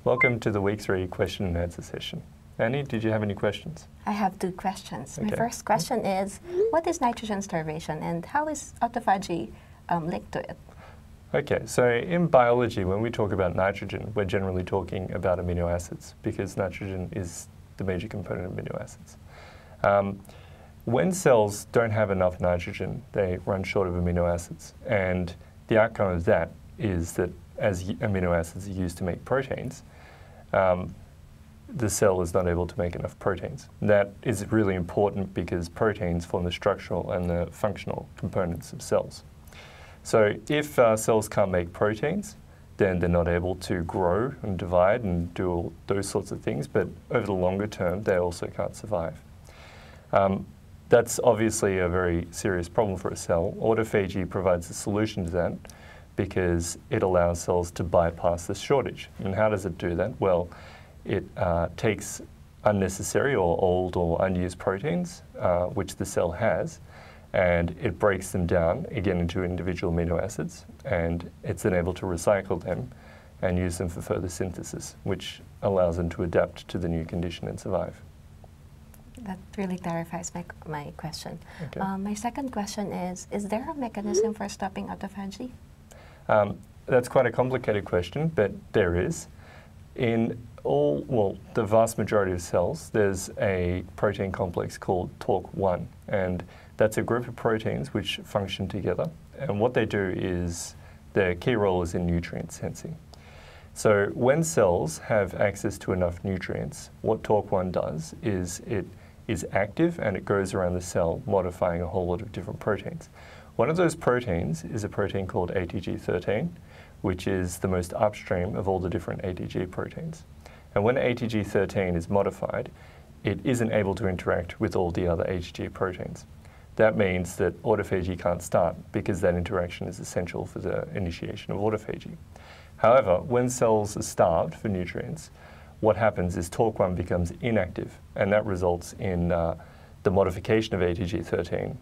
Welcome to the Week 3 question and answer session. Annie, did you have any questions? I have 2 questions. Okay. My first question is, what is nitrogen starvation and how is autophagy linked to it? Okay, so in biology, when we talk about nitrogen, we're generally talking about amino acids because nitrogen is the major component of amino acids. When cells don't have enough nitrogen, they run short of amino acids. And the outcome of that is that as amino acids are used to make proteins, the cell is not able to make enough proteins. That is really important because proteins form the structural and the functional components of cells. So if cells can't make proteins, then they're not able to grow and divide and do all those sorts of things, but over the longer term, they also can't survive. That's obviously a very serious problem for a cell. Autophagy provides a solution to that because it allows cells to bypass this shortage. And how does it do that? Well, it takes unnecessary or old or unused proteins, which the cell has, and it breaks them down, again, into individual amino acids, and it's then able to recycle them and use them for further synthesis, which allows them to adapt to the new condition and survive. That really clarifies my question. Okay. My second question is there a mechanism for stopping autophagy? That's quite a complicated question, but there is. In the vast majority of cells, there's a protein complex called TORC1, and that's a group of proteins which function together. And what they do is, their key role is in nutrient sensing. So when cells have access to enough nutrients, what TORC1 does is it is active and it goes around the cell modifying a whole lot of different proteins. One of those proteins is a protein called ATG13, which is the most upstream of all the different ATG proteins. And when ATG13 is modified, it isn't able to interact with all the other ATG proteins. That means that autophagy can't start because that interaction is essential for the initiation of autophagy. However, when cells are starved for nutrients, what happens is TORC1 becomes inactive, and that results in the modification of ATG13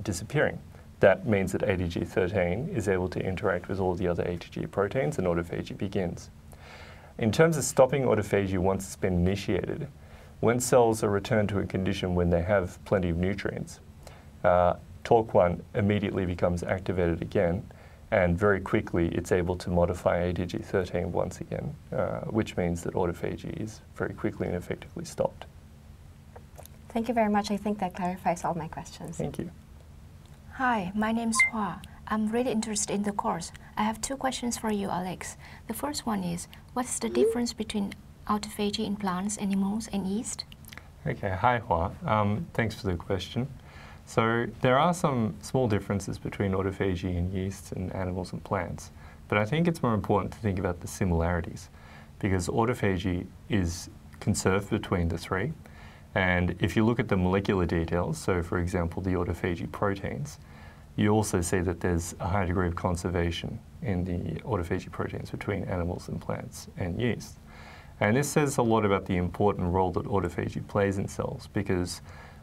disappearing. That means that ATG13 is able to interact with all the other ATG proteins and autophagy begins. In terms of stopping autophagy once it's been initiated, when cells are returned to a condition when they have plenty of nutrients, TORC1 immediately becomes activated again, and very quickly it's able to modify ATG13 once again, which means that autophagy is very quickly and effectively stopped. Thank you very much. I think that clarifies all my questions. Thank you. Hi, my name is Hua. I'm really interested in the course. I have 2 questions for you, Alex. The first one is, what's the difference between autophagy in plants, animals, and yeast? Okay, hi Hua. Thanks for the question. So there are some small differences between autophagy in yeasts and animals and plants, but I think it's more important to think about the similarities because autophagy is conserved between the 3. And if you look at the molecular details, so for example, the autophagy proteins, you also see that there's a high degree of conservation in the autophagy proteins between animals and plants and yeast. And this says a lot about the important role that autophagy plays in cells because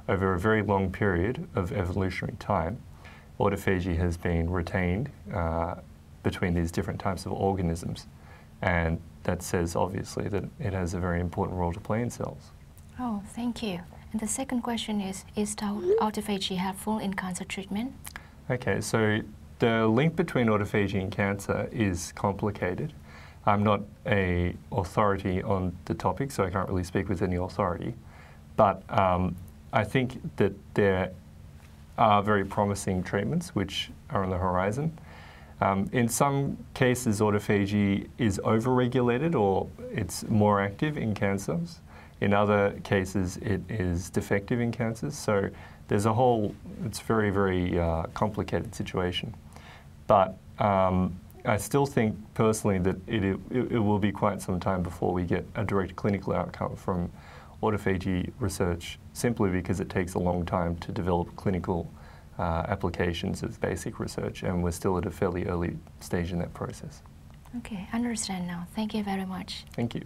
over a very long period of evolutionary time, autophagy has been retained between these different types of organisms. And that says, obviously, that it has a very important role to play in cells. Oh, thank you. And the second question is autophagy helpful in cancer treatment? Okay, so the link between autophagy and cancer is complicated. I'm not an authority on the topic, so I can't really speak with any authority. But I think that there are very promising treatments which are on the horizon. In some cases, autophagy is overregulated or it's more active in cancers. In other cases, it is defective in cancers. So there's a whole, it's very, very complicated situation. But I still think personally that it will be quite some time before we get a direct clinical outcome from autophagy research, simply because it takes a long time to develop clinical applications of basic research, and we're still at a fairly early stage in that process. Okay, I understand now. Thank you very much. Thank you.